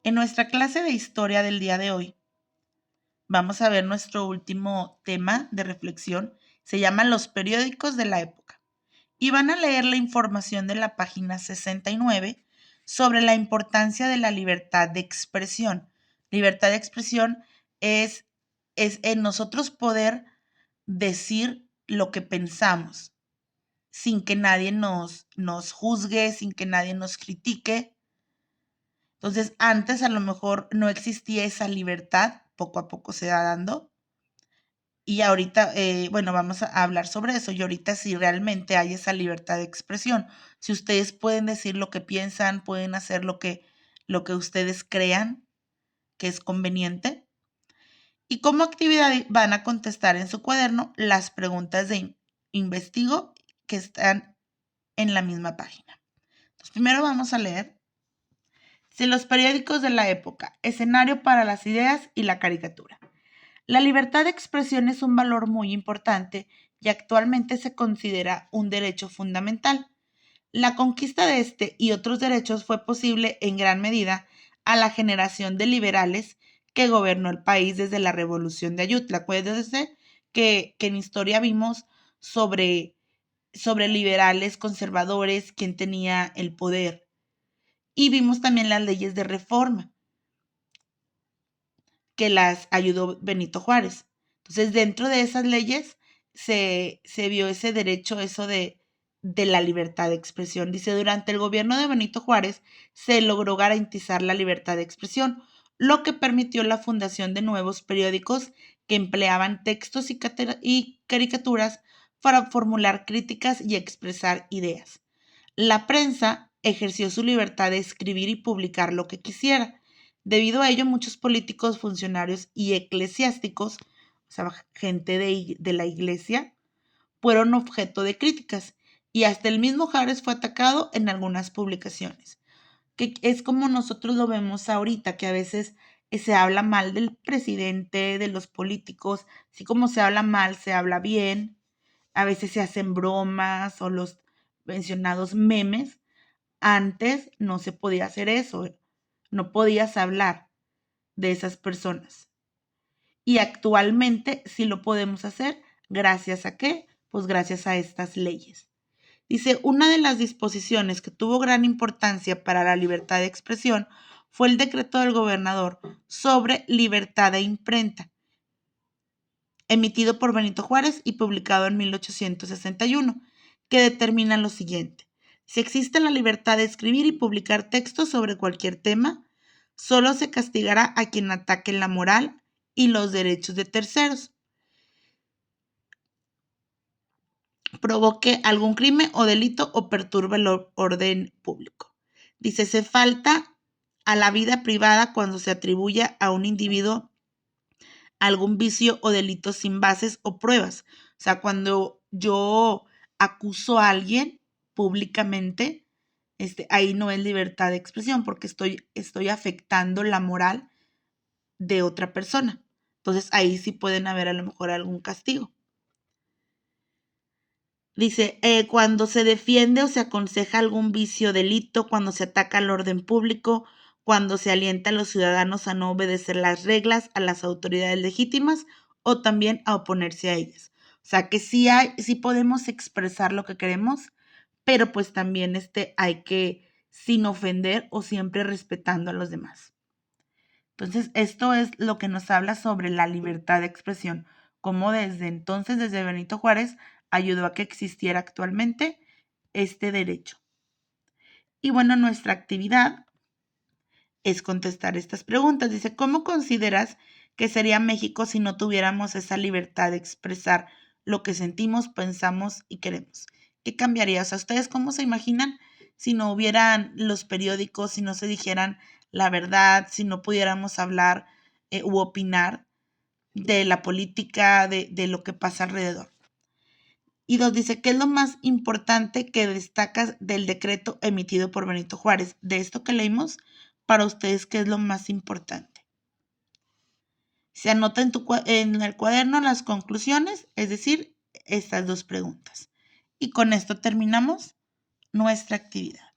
En nuestra clase de historia del día de hoy, vamos a ver nuestro último tema de reflexión. Se llama Los periódicos de la época. Y van a leer la información de la página 69 sobre la importancia de la libertad de expresión. Libertad de expresión es en nosotros poder decir lo que pensamos sin que nadie nos juzgue, sin que nadie nos critique. Entonces, antes a lo mejor no existía esa libertad, poco a poco se va dando. Y ahorita, bueno, vamos a hablar sobre eso. Y ahorita sí realmente hay esa libertad de expresión. Si ustedes pueden decir lo que piensan, pueden hacer lo que ustedes crean que es conveniente. Y como actividad van a contestar en su cuaderno las preguntas de investigo que están en la misma página. Entonces, primero vamos a leer. Si los periódicos de la época, escenario para las ideas y la caricatura. La libertad de expresión es un valor muy importante y actualmente se considera un derecho fundamental. La conquista de este y otros derechos fue posible en gran medida a la generación de liberales que gobernó el país desde la Revolución de Ayutla. Acuérdense que en historia vimos sobre liberales, conservadores, quién tenía el poder. Y vimos también las leyes de reforma que las ayudó Benito Juárez. Entonces, dentro de esas leyes se vio ese derecho, eso de la libertad de expresión. Dice, durante el gobierno de Benito Juárez se logró garantizar la libertad de expresión, lo que permitió la fundación de nuevos periódicos que empleaban textos y caricaturas para formular críticas y expresar ideas. La prensa ejerció su libertad de escribir y publicar lo que quisiera. Debido a ello, muchos políticos, funcionarios y eclesiásticos, o sea, gente de la iglesia, fueron objeto de críticas y hasta el mismo Juárez fue atacado en algunas publicaciones. Que es como nosotros lo vemos ahorita, que a veces se habla mal del presidente, de los políticos, así como se habla mal, se habla bien, a veces se hacen bromas o los mencionados memes. Antes no se podía hacer eso, no podías hablar de esas personas. Y actualmente sí lo podemos hacer, ¿gracias a qué? Pues gracias a estas leyes. Dice, una de las disposiciones que tuvo gran importancia para la libertad de expresión fue el decreto del gobernador sobre libertad de imprenta, emitido por Benito Juárez y publicado en 1861, que determina lo siguiente. Si existe la libertad de escribir y publicar textos sobre cualquier tema, solo se castigará a quien ataque la moral y los derechos de terceros, provoque algún crimen o delito o perturbe el orden público. Dice, se falta a la vida privada cuando se atribuye a un individuo algún vicio o delito sin bases o pruebas. O sea, cuando yo acuso a alguien públicamente, ahí no es libertad de expresión porque estoy afectando la moral de otra persona. Entonces ahí sí pueden haber a lo mejor algún castigo. Dice, cuando se defiende o se aconseja algún vicio o delito, cuando se ataca al orden público, cuando se alienta a los ciudadanos a no obedecer las reglas, a las autoridades legítimas o también a oponerse a ellas. O sea que sí podemos expresar lo que queremos, pero pues también hay que sin ofender o siempre respetando a los demás. Entonces, esto es lo que nos habla sobre la libertad de expresión, cómo desde entonces, desde Benito Juárez, ayudó a que existiera actualmente este derecho. Y bueno, nuestra actividad es contestar estas preguntas. Dice, ¿cómo consideras que sería México si no tuviéramos esa libertad de expresar lo que sentimos, pensamos y queremos? ¿Qué cambiaría? O sea, ¿ustedes cómo se imaginan si no hubieran los periódicos, si no se dijeran la verdad, si no pudiéramos hablar u opinar de la política, de lo que pasa alrededor? Y dos, dice, ¿qué es lo más importante que destacas del decreto emitido por Benito Juárez? De esto que leímos, para ustedes, ¿qué es lo más importante? Se anota en el cuaderno las conclusiones, es decir, estas dos preguntas. Y con esto terminamos nuestra actividad.